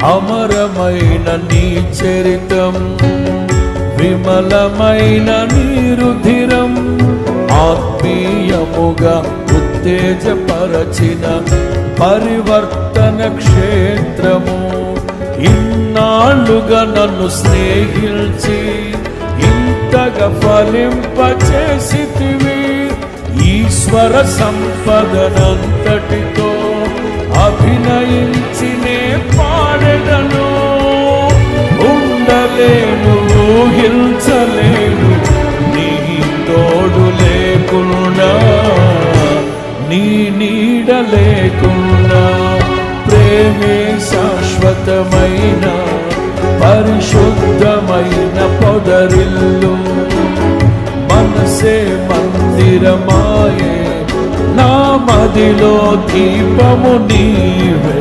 అమరమైన నీ చరితం, విమలమైన నీ రుధిరం, ఆత్మీయముగా ఉత్తేజపరచిన పరివర్తన క్షేత్రము. ఇన్నాళ్ళుగా నన్ను స్నేహించి ఇంతగా ఫలింపచేసితివి. ఈశ్వర సంపదనంతటితో అభినయించినే పాడెదను. ఉండలేను, ఊహించలేను నీ తోడు లేకుండా, నీ నీడ లేకుండా. ప్రేమే శాశ్వతమైన పరిశుద్ధమైన పొదరిల్లు, మనసే మందిరమాయే, నా మదిలో దీపము నీవే.